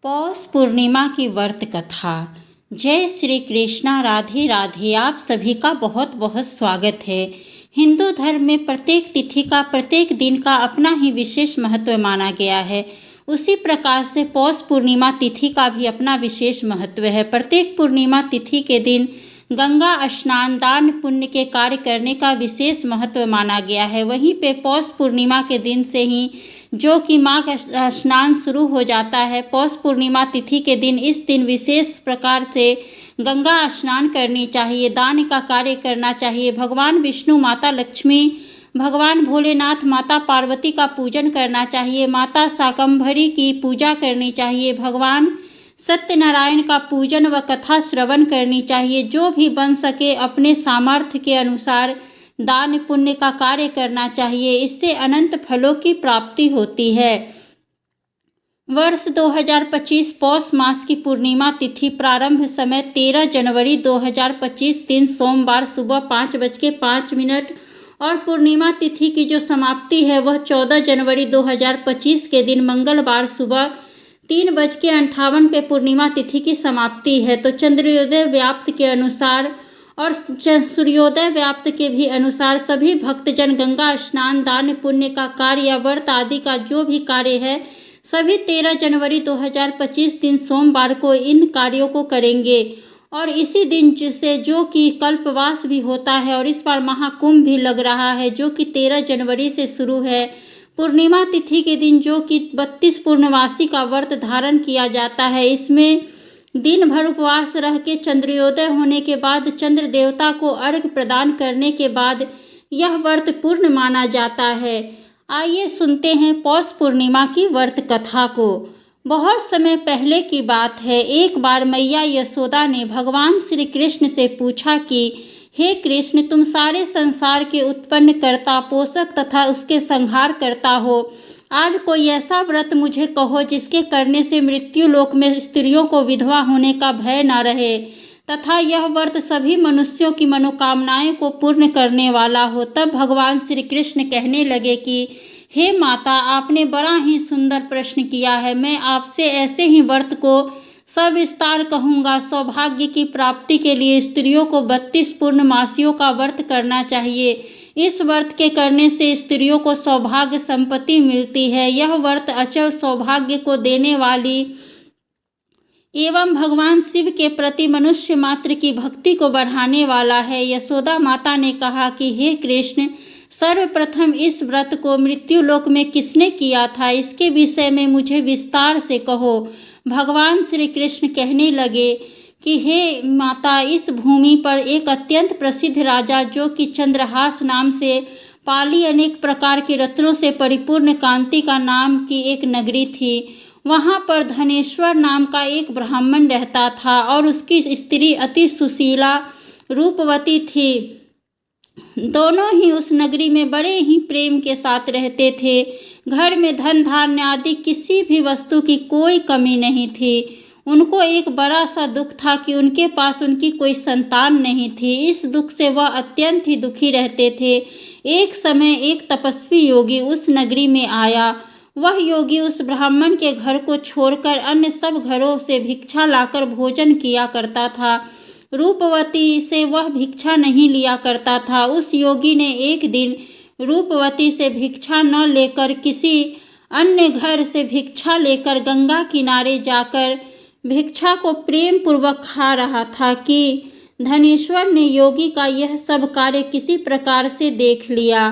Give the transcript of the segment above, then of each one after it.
पौष पूर्णिमा की व्रत कथा। जय श्री कृष्णा, राधे राधे। आप सभी का बहुत बहुत स्वागत है। हिंदू धर्म में प्रत्येक तिथि का, प्रत्येक दिन का अपना ही विशेष महत्व माना गया है। उसी प्रकार से पौष पूर्णिमा तिथि का भी अपना विशेष महत्व है। प्रत्येक पूर्णिमा तिथि के दिन गंगा स्नान, दान पुण्य के कार्य करने का विशेष महत्व माना गया है। वहीं पे पौष पूर्णिमा के दिन से ही जो कि माघ स्नान शुरू हो जाता है। पौष पूर्णिमा तिथि के दिन इस दिन विशेष प्रकार से गंगा स्नान करनी चाहिए, दान का कार्य करना चाहिए, भगवान विष्णु, माता लक्ष्मी, भगवान भोलेनाथ, माता पार्वती का पूजन करना चाहिए, माता शाकंभरी की पूजा करनी चाहिए, भगवान सत्यनारायण का पूजन व कथा श्रवण करनी चाहिए। जो भी बन सके अपने सामर्थ्य के अनुसार दान पुण्य का कार्य करना चाहिए। इससे अनंत फलों की प्राप्ति होती है। वर्ष 2025 पौष मास की पूर्णिमा तिथि प्रारंभ समय 13 जनवरी 2025 दिन सोमवार सुबह 5:05 और पूर्णिमा तिथि की जो समाप्ति है वह 14 जनवरी 2025 के दिन मंगलवार सुबह 3:58 पे पूर्णिमा तिथि की समाप्ति है। तो चंद्रोदय व्याप्त के अनुसार और सूर्योदय व्याप्त के भी अनुसार सभी भक्तजन गंगा स्नान, दान पुण्य का कार्य या व्रत आदि का जो भी कार्य है सभी 13 जनवरी 2025 दिन सोमवार को इन कार्यों को करेंगे। और इसी दिन से जो कि कल्पवास भी होता है और इस बार महाकुंभ भी लग रहा है जो कि 13 जनवरी से शुरू है। पूर्णिमा तिथि के दिन जो कि 32 पूर्णवासी का व्रत धारण किया जाता है। इसमें दिन भर उपवास रह के चंद्रोदय होने के बाद चंद्र देवता को अर्घ्य प्रदान करने के बाद यह व्रत पूर्ण माना जाता है। आइए सुनते हैं पौष पूर्णिमा की व्रत कथा को। बहुत समय पहले की बात है। एक बार मैया यशोदा ने भगवान श्री कृष्ण से पूछा कि हे कृष्ण, तुम सारे संसार के उत्पन्न करता, पोषक तथा उसके संहार करता हो। आज कोई ऐसा व्रत मुझे कहो जिसके करने से मृत्यु लोक में स्त्रियों को विधवा होने का भय न रहे तथा यह व्रत सभी मनुष्यों की मनोकामनाएं को पूर्ण करने वाला हो। तब भगवान श्री कृष्ण कहने लगे कि हे माता, आपने बड़ा ही सुंदर प्रश्न किया है। मैं आपसे ऐसे ही व्रत को सविस्तार कहूँगा। सौभाग्य की प्राप्ति के लिए स्त्रियों को 32 पूर्णमासियों का व्रत करना चाहिए। इस व्रत के करने से स्त्रियों को सौभाग्य संपत्ति मिलती है। यह व्रत अचल सौभाग्य को देने वाली एवं भगवान शिव के प्रति मनुष्य मात्र की भक्ति को बढ़ाने वाला है। यशोदा माता ने कहा कि हे कृष्ण, सर्वप्रथम इस व्रत को मृत्युलोक में किसने किया था, इसके विषय में मुझे विस्तार से कहो। भगवान श्री कृष्ण कहने लगे कि हे माता, इस भूमि पर एक अत्यंत प्रसिद्ध राजा जो कि चंद्रहास नाम से पाली अनेक प्रकार के रत्नों से परिपूर्ण कांति का नाम की एक नगरी थी। वहाँ पर धनेश्वर नाम का एक ब्राह्मण रहता था और उसकी स्त्री अति सुशीला रूपवती थी। दोनों ही उस नगरी में बड़े ही प्रेम के साथ रहते थे। घर में धन धान्य आदि किसी भी वस्तु की कोई कमी नहीं थी। उनको एक बड़ा सा दुख था कि उनके पास उनकी कोई संतान नहीं थी। इस दुख से वह अत्यंत ही दुखी रहते थे। एक समय एक तपस्वी योगी उस नगरी में आया। वह योगी उस ब्राह्मण के घर को छोड़कर अन्य सब घरों से भिक्षा लाकर भोजन किया करता था। रूपवती से वह भिक्षा नहीं लिया करता था। उस योगी ने एक दिन रूपवती से भिक्षा न लेकर किसी अन्य घर से भिक्षा लेकर गंगा किनारे जाकर भिक्षा को प्रेम पूर्वक खा रहा था कि धनेश्वर ने योगी का यह सब कार्य किसी प्रकार से देख लिया।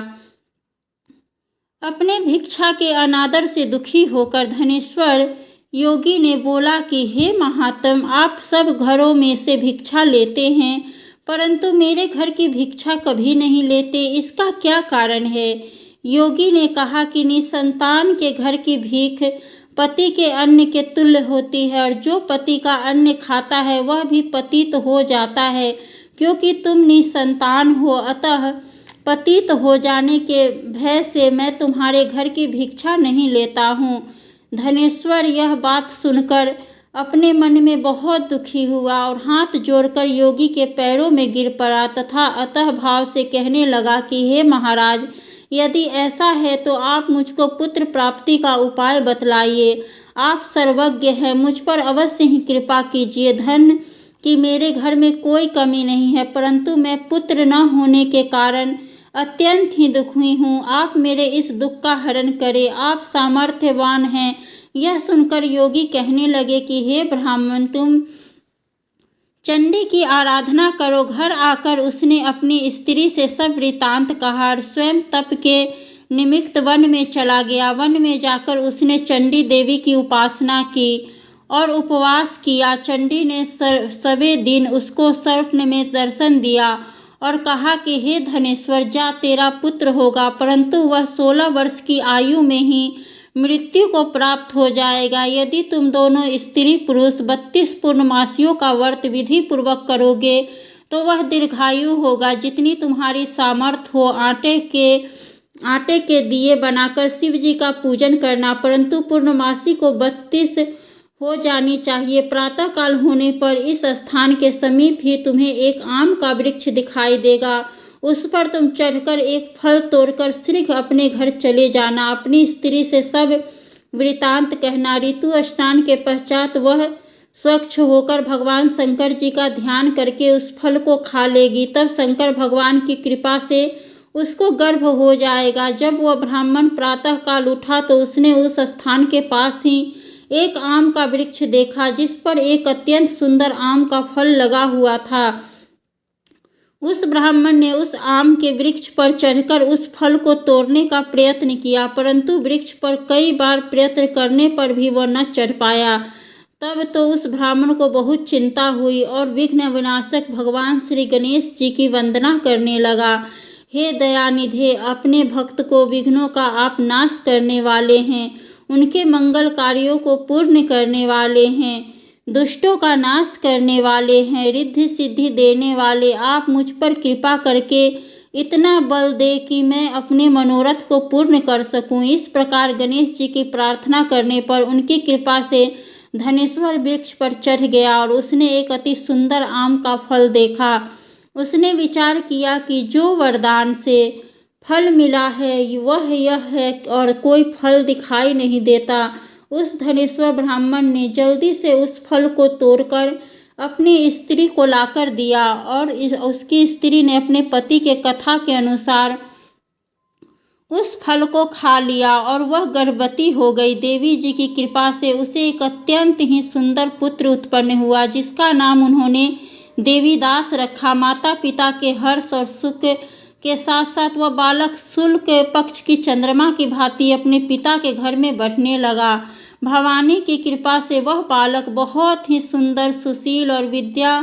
अपने भिक्षा के अनादर से दुखी होकर धनेश्वर योगी ने बोला कि हे महात्म, आप सब घरों में से भिक्षा लेते हैं परंतु मेरे घर की भिक्षा कभी नहीं लेते, इसका क्या कारण है? योगी ने कहा कि निसंतान के घर की भीख पति के अन्न के तुल्य होती है और जो पति का अन्न खाता है वह भी पतित हो जाता है। क्योंकि तुम निसंतान हो, अतः पतित हो जाने के भय से मैं तुम्हारे घर की भिक्षा नहीं लेता हूँ। धनेश्वर यह बात सुनकर अपने मन में बहुत दुखी हुआ और हाथ जोड़कर योगी के पैरों में गिर पड़ा तथा अतः भाव से कहने लगा कि हे महाराज, यदि ऐसा है तो आप मुझको पुत्र प्राप्ति का उपाय बतलाइए। आप सर्वज्ञ हैं, मुझ पर अवश्य ही कृपा कीजिए। धन की मेरे घर में कोई कमी नहीं है, परंतु मैं पुत्र न होने के कारण अत्यंत ही दुखी हूँ। आप मेरे इस दुख का हरण करें, आप सामर्थ्यवान हैं। यह सुनकर योगी कहने लगे कि हे ब्राह्मण, तुम चंडी की आराधना करो। घर आकर उसने अपनी स्त्री से सब वृतांत कहा और स्वयं तप के निमित्त वन में चला गया। वन में जाकर उसने चंडी देवी की उपासना की और उपवास किया। चंडी ने सवे दिन उसको स्वप्न में दर्शन दिया और कहा कि हे धनेश्वर, जा, तेरा पुत्र होगा, परंतु वह 16 वर्ष की आयु में ही मृत्यु को प्राप्त हो जाएगा। यदि तुम दोनों स्त्री पुरुष 32 पूर्णमासियों का व्रत विधि पूर्वक करोगे तो वह दीर्घायु होगा। जितनी तुम्हारी सामर्थ्य हो आटे के दिए बनाकर शिव जी का पूजन करना, परंतु पूर्णमासी को 32 हो जानी चाहिए। प्रातः काल होने पर इस स्थान के समीप ही तुम्हें एक आम का वृक्ष दिखाई देगा। उस पर तुम चढ़कर एक फल तोड़कर शीघ्र अपने घर चले जाना। अपनी स्त्री से सब वृतांत कहना। ऋतु स्नान के पश्चात वह स्वच्छ होकर भगवान शंकर जी का ध्यान करके उस फल को खा लेगी। तब शंकर भगवान की कृपा से उसको गर्भ हो जाएगा। जब वह ब्राह्मण प्रातः काल उठा तो उसने उस स्थान के पास ही एक आम का वृक्ष देखा, जिस पर एक अत्यंत सुंदर आम का फल लगा हुआ था। उस ब्राह्मण ने उस आम के वृक्ष पर चढ़कर उस फल को तोड़ने का प्रयत्न किया, परंतु वृक्ष पर कई बार प्रयत्न करने पर भी वह न चढ़ पाया। तब तो उस ब्राह्मण को बहुत चिंता हुई और विघ्न विनाशक भगवान श्री गणेश जी की वंदना करने लगा। हे दयानिधे, अपने भक्त को विघ्नों का आप नाश करने वाले हैं, उनके मंगल कार्यों को पूर्ण करने वाले हैं, दुष्टों का नाश करने वाले हैं, रिद्धि सिद्धि देने वाले। आप मुझ पर कृपा करके इतना बल दे कि मैं अपने मनोरथ को पूर्ण कर सकूं। इस प्रकार गणेश जी की प्रार्थना करने पर उनकी कृपा से धनेश्वर वृक्ष पर चढ़ गया और उसने एक अति सुंदर आम का फल देखा। उसने विचार किया कि जो वरदान से फल मिला है वह यह है और कोई फल दिखाई नहीं देता। उस धनेश्वर ब्राह्मण ने जल्दी से उस फल को तोड़कर अपनी स्त्री को लाकर दिया और उसकी स्त्री ने अपने पति के कथा के अनुसार उस फल को खा लिया और वह गर्भवती हो गई। देवी जी की कृपा से उसे एक अत्यंत ही सुंदर पुत्र उत्पन्न हुआ, जिसका नाम उन्होंने देवीदास रखा। माता पिता के हर्ष और सुख के साथ साथ वह बालक शुक्ल पक्ष की चंद्रमा की भांति अपने पिता के घर में बढ़ने लगा। भवानी की कृपा से वह बालक बहुत ही सुंदर, सुशील और विद्या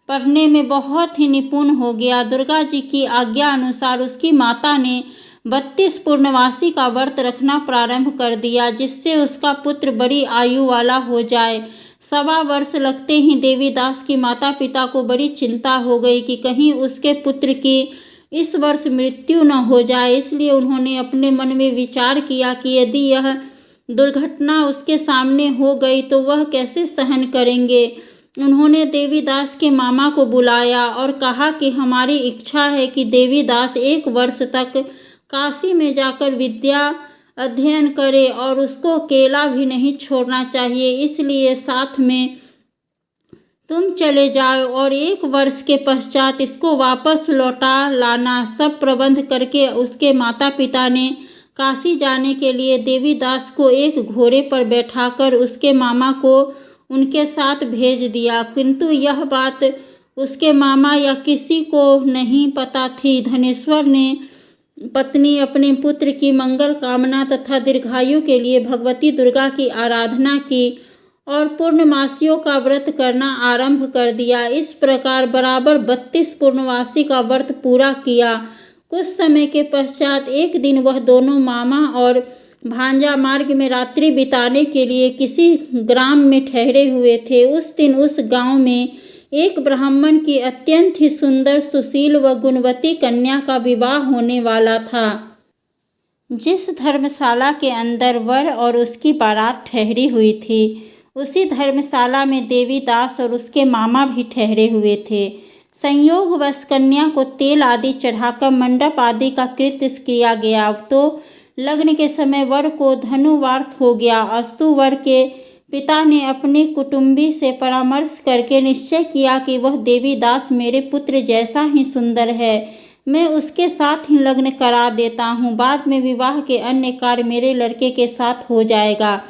पढ़ने में बहुत ही निपुण हो गया। दुर्गा जी की आज्ञा अनुसार उसकी माता ने 32 पूर्णमासी का व्रत रखना प्रारंभ कर दिया, जिससे उसका पुत्र बड़ी आयु वाला हो जाए। 1.25 वर्ष लगते ही देवीदास की माता पिता को बड़ी चिंता हो गई कि कहीं उसके पुत्र की इस वर्ष मृत्यु न हो जाए। इसलिए उन्होंने अपने मन में विचार किया कि यदि यह दुर्घटना उसके सामने हो गई तो वह कैसे सहन करेंगे। उन्होंने देवीदास के मामा को बुलाया और कहा कि हमारी इच्छा है कि देवीदास 1 वर्ष तक काशी में जाकर विद्या अध्ययन करे और उसको अकेला भी नहीं छोड़ना चाहिए, इसलिए साथ में तुम चले जाओ और 1 वर्ष के पश्चात इसको वापस लौटा लाना। सब प्रबंध करके उसके माता पिता ने काशी जाने के लिए देवीदास को एक घोड़े पर बैठाकर उसके मामा को उनके साथ भेज दिया, किंतु यह बात उसके मामा या किसी को नहीं पता थी। धनेश्वर ने पत्नी अपने पुत्र की मंगल कामना तथा दीर्घायु के लिए भगवती दुर्गा की आराधना की और पूर्णमासियों का व्रत करना आरंभ कर दिया। इस प्रकार बराबर 32 पूर्णमासी का व्रत पूरा किया। कुछ समय के पश्चात एक दिन वह दोनों मामा और भांजा मार्ग में रात्रि बिताने के लिए किसी ग्राम में ठहरे हुए थे। उस दिन उस गांव में एक ब्राह्मण की अत्यंत ही सुंदर, सुशील व गुणवती कन्या का विवाह होने वाला था। जिस धर्मशाला के अंदर वर और उसकी बारात ठहरी हुई थी, उसी धर्मशाला में देवीदास और उसके मामा भी ठहरे हुए थे। संयोगवश कन्या को तेल आदि चढ़ाकर मंडप आदि का कृत्य किया गया तो लग्न के समय वर को धनुवार्थ हो गया। अस्तु वर के पिता ने अपने कुटुंबी से परामर्श करके निश्चय किया कि वह देवीदास मेरे पुत्र जैसा ही सुंदर है, मैं उसके साथ ही लग्न करा देता हूँ। बाद में विवाह के अन्य कार्य मेरे लड़के के साथ हो जाएगा।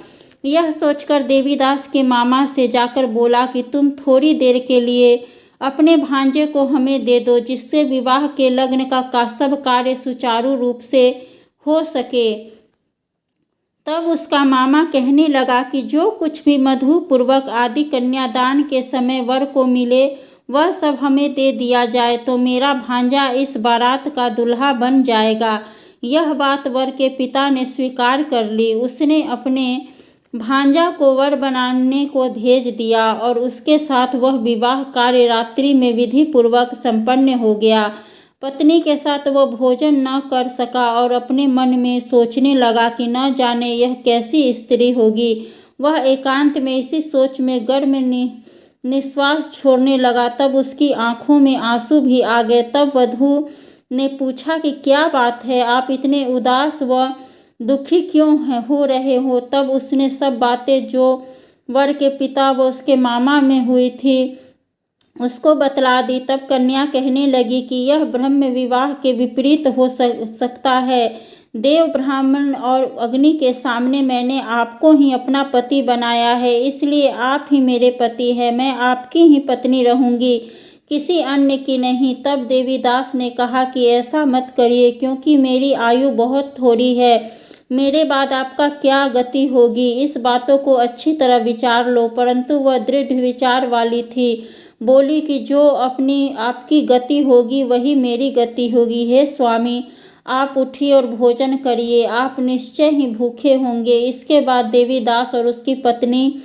यह सोचकर देवीदास के मामा से जाकर बोला कि तुम थोड़ी देर के लिए अपने भांजे को हमें दे दो, जिससे विवाह के लग्न का सब कार्य सुचारू रूप से हो सके। तब उसका मामा कहने लगा कि जो कुछ भी मधु पूर्वक आदि कन्यादान के समय वर को मिले वह सब हमें दे दिया जाए तो मेरा भांजा इस बारात का दूल्हा बन जाएगा। यह बात वर के पिता ने स्वीकार कर ली। उसने अपने भांजा को वर बनाने को भेज दिया और उसके साथ वह विवाह कार्य रात्रि में विधि पूर्वक संपन्न हो गया। पत्नी के साथ वह भोजन न कर सका और अपने मन में सोचने लगा कि न जाने यह कैसी स्त्री होगी। वह एकांत में इसी सोच में गर्म निश्वास छोड़ने लगा। तब उसकी आंखों में आंसू भी आ गए। तब वधू ने पूछा कि क्या बात है, आप इतने उदास व दुखी क्यों हो रहे हो। तब उसने सब बातें जो वर के पिता व उसके मामा में हुई थी उसको बतला दी। तब कन्या कहने लगी कि यह ब्रह्म विवाह के विपरीत हो सकता है। देव, ब्राह्मण और अग्नि के सामने मैंने आपको ही अपना पति बनाया है, इसलिए आप ही मेरे पति हैं। मैं आपकी ही पत्नी रहूंगी, किसी अन्य की नहीं। तब देवीदास ने कहा कि ऐसा मत करिए, क्योंकि मेरी आयु बहुत थोड़ी है, मेरे बाद आपका क्या गति होगी। इस बातों को अच्छी तरह विचार लो। परंतु वह दृढ़ विचार वाली थी। बोली कि जो आपकी गति होगी वही मेरी गति होगी। हे स्वामी, आप उठिए और भोजन करिए, आप निश्चय ही भूखे होंगे। इसके बाद देवीदास और उसकी पत्नी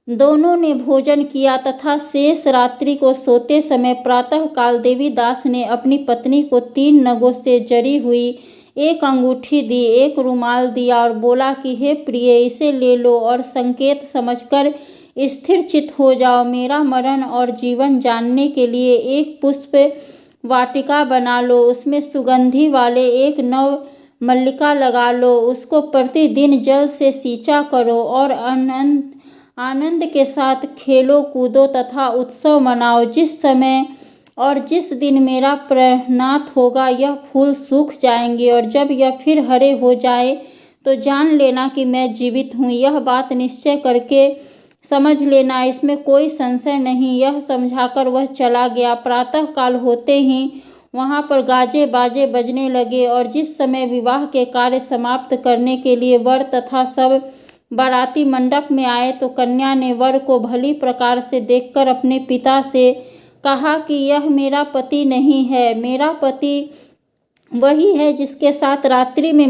दोनों ने भोजन किया तथा शेष रात्रि को सोते समय प्रातःकाल देवीदास ने अपनी पत्नी को 3 नगों से जड़ी हुई एक अंगूठी दी, एक रुमाल दिया और बोला कि हे प्रिय, इसे ले लो और संकेत समझकर स्थिर चित्त हो जाओ। मेरा मरण और जीवन जानने के लिए एक पुष्प वाटिका बना लो, उसमें सुगंधि वाले एक नव मल्लिका लगा लो, उसको प्रतिदिन जल से सींचा करो और आनंद के साथ खेलो कूदो तथा उत्सव मनाओ। जिस समय और जिस दिन मेरा प्रणात होगा यह फूल सूख जाएंगे और जब यह फिर हरे हो जाए तो जान लेना कि मैं जीवित हूँ। यह बात निश्चय करके समझ लेना, इसमें कोई संशय नहीं। यह समझाकर वह चला गया। प्रातः काल होते ही वहाँ पर गाजे बाजे बजने लगे और जिस समय विवाह के कार्य समाप्त करने के लिए वर तथा सब बाराती मंडप में आए तो कन्या ने वर को भली प्रकार से देखकर अपने पिता से कहा कि यह मेरा पति नहीं है, मेरा पति वही है जिसके साथ रात्रि में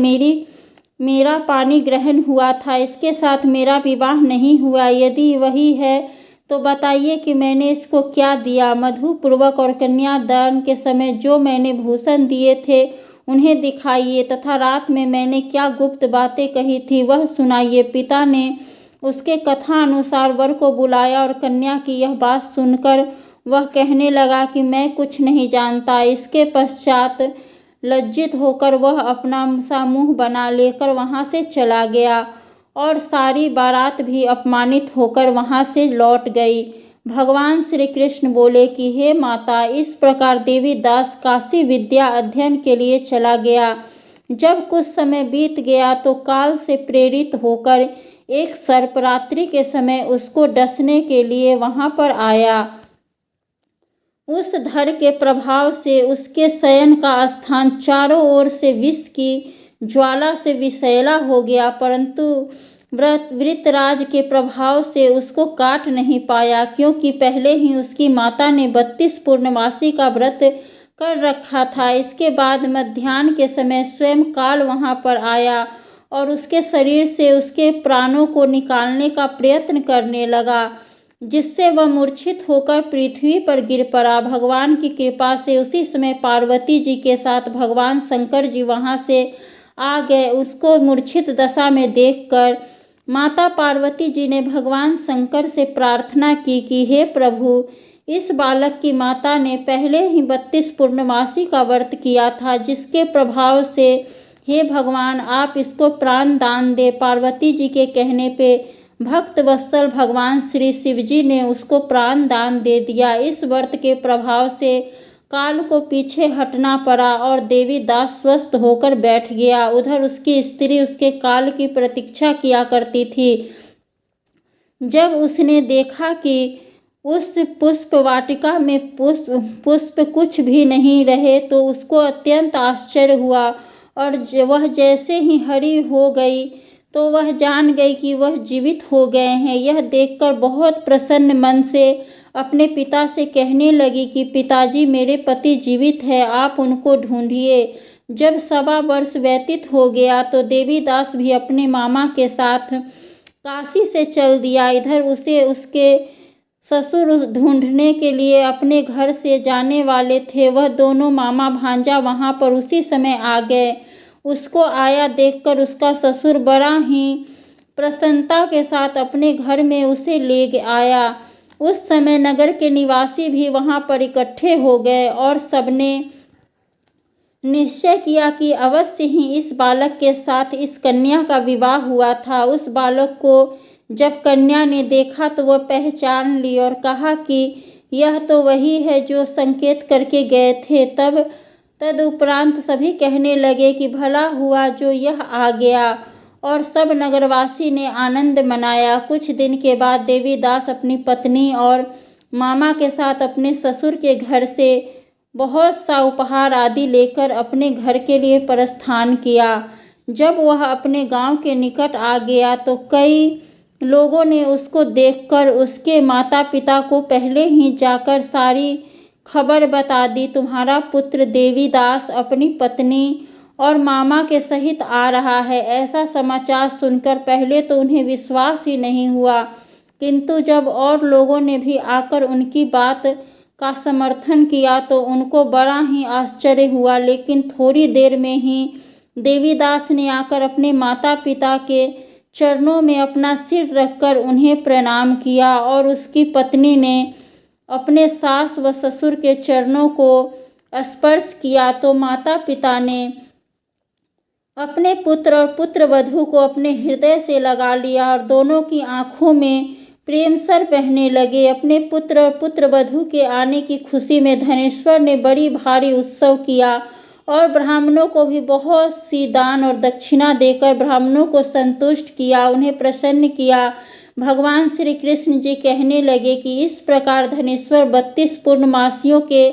मेरा पानी ग्रहण हुआ था, इसके साथ मेरा विवाह नहीं हुआ। यदि वही है तो बताइए कि मैंने इसको क्या दिया। मधु पूर्वक और कन्यादान के समय जो मैंने भूषण दिए थे उन्हें दिखाइए तथा रात में मैंने क्या गुप्त बातें कही थी वह सुनाइए। पिता ने उसके कथा अनुसार वर को बुलाया और कन्या की यह बात सुनकर वह कहने लगा कि मैं कुछ नहीं जानता। इसके पश्चात लज्जित होकर वह अपना सा मुँह बना लेकर वहाँ से चला गया और सारी बारात भी अपमानित होकर वहाँ से लौट गई। भगवान श्री कृष्ण बोले कि हे माता, इस प्रकार देवीदास काशी विद्या अध्ययन के लिए चला गया। जब कुछ समय बीत गया तो काल से प्रेरित होकर एक सर्प रात्रि के समय उसको डसने के लिए वहाँ पर आया। उस धर के प्रभाव से उसके शयन का स्थान चारों ओर से विष की ज्वाला से विषैला हो गया, परंतु वृतराज के प्रभाव से उसको काट नहीं पाया, क्योंकि पहले ही उसकी माता ने 32 पूर्णमासी का व्रत कर रखा था। इसके बाद मध्याह्न के समय स्वयं काल वहाँ पर आया और उसके शरीर से उसके प्राणों को निकालने का प्रयत्न करने लगा, जिससे वह मूर्छित होकर पृथ्वी पर गिर पड़ा। भगवान की कृपा से उसी समय पार्वती जी के साथ भगवान शंकर जी वहाँ से आ गए। उसको मूर्छित दशा में देखकर माता पार्वती जी ने भगवान शंकर से प्रार्थना की कि हे प्रभु, इस बालक की माता ने पहले ही 32 पूर्णमासी का व्रत किया था, जिसके प्रभाव से हे भगवान, आप इसको प्राण दान दे। पार्वती जी के कहने पे भक्त वत्सल भगवान श्री शिव जी ने उसको प्राण दान दे दिया। इस व्रत के प्रभाव से काल को पीछे हटना पड़ा और देवी दास स्वस्थ होकर बैठ गया। उधर उसकी स्त्री उसके काल की प्रतीक्षा किया करती थी। जब उसने देखा कि उस पुष्प वाटिका में पुष्प कुछ भी नहीं रहे तो उसको अत्यंत आश्चर्य हुआ और वह जैसे ही हरी हो गई तो वह जान गई कि वह जीवित हो गए हैं। यह देखकर बहुत प्रसन्न मन से अपने पिता से कहने लगी कि पिताजी, मेरे पति जीवित है, आप उनको ढूंढिए। जब 1.25 वर्ष व्यतीत हो गया तो देवीदास भी अपने मामा के साथ काशी से चल दिया। इधर उसे उसके ससुर ढूंढने के लिए अपने घर से जाने वाले थे। वह दोनों मामा भांजा वहां पर उसी समय आ गए। उसको आया देखकर उसका ससुर बड़ा ही प्रसन्नता के साथ अपने घर में उसे ले आया। उस समय नगर के निवासी भी वहां पर इकट्ठे हो गए और सबने निश्चय किया कि अवश्य ही इस बालक के साथ इस कन्या का विवाह हुआ था। उस बालक को जब कन्या ने देखा तो वह पहचान ली और कहा कि यह तो वही है जो संकेत करके गए थे। तदुपरांत सभी कहने लगे कि भला हुआ जो यह आ गया और सब नगरवासी ने आनंद मनाया। कुछ दिन के बाद देवीदास अपनी पत्नी और मामा के साथ अपने ससुर के घर से बहुत सा उपहार आदि लेकर अपने घर के लिए प्रस्थान किया। जब वह अपने गांव के निकट आ गया तो कई लोगों ने उसको देखकर उसके माता पिता को पहले ही जाकर सारी खबर बता दी। तुम्हारा पुत्र देवीदास अपनी पत्नी और मामा के सहित आ रहा है। ऐसा समाचार सुनकर पहले तो उन्हें विश्वास ही नहीं हुआ, किंतु जब और लोगों ने भी आकर उनकी बात का समर्थन किया तो उनको बड़ा ही आश्चर्य हुआ। लेकिन थोड़ी देर में ही देवीदास ने आकर अपने माता पिता के चरणों में अपना सिर रखकर उन्हें प्रणाम किया और उसकी पत्नी ने अपने सास व ससुर के चरणों को स्पर्श किया तो माता पिता ने अपने पुत्र और पुत्रवधू को अपने हृदय से लगा लिया और दोनों की आंखों में प्रेम सर बहने लगे। अपने पुत्र और पुत्रवधू के आने की खुशी में धनेश्वर ने बड़ी भारी उत्सव किया और ब्राह्मणों को भी बहुत सी दान और दक्षिणा देकर ब्राह्मणों को संतुष्ट किया, उन्हें प्रसन्न किया। भगवान श्री कृष्ण जी कहने लगे कि इस प्रकार धनेश्वर 32 पूर्णमासियों के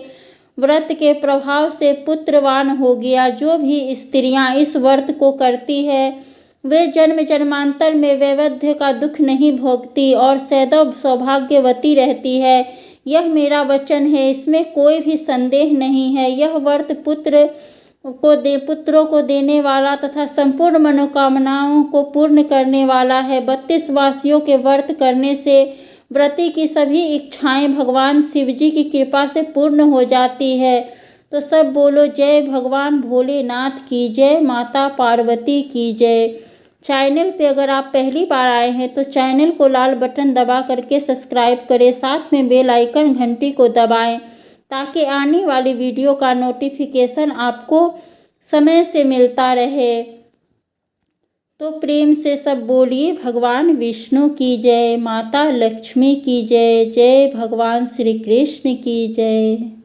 व्रत के प्रभाव से पुत्रवान हो गया। जो भी स्त्रियां इस व्रत को करती है वे जन्म जन्मांतर में वैवध्य का दुख नहीं भोगती और सदैव सौभाग्यवती रहती है। यह मेरा वचन है, इसमें कोई भी संदेह नहीं है। यह व्रत पुत्रों को देने वाला तथा संपूर्ण मनोकामनाओं को पूर्ण करने वाला है। 32 वासियों के व्रत करने से व्रती की सभी इच्छाएं भगवान शिव जी की कृपा से पूर्ण हो जाती है। तो सब बोलो जय भगवान भोलेनाथ की जय, माता पार्वती की जय। चैनल पे अगर आप पहली बार आए हैं तो चैनल को लाल बटन दबा करके सब्सक्राइब करें, साथ में बेल आइकन घंटी को दबाएं ताकि आने वाली वीडियो का नोटिफिकेशन आपको समय से मिलता रहे। तो प्रेम से सब बोलिए भगवान विष्णु की जय, माता लक्ष्मी की जय, जय भगवान श्री कृष्ण की जय।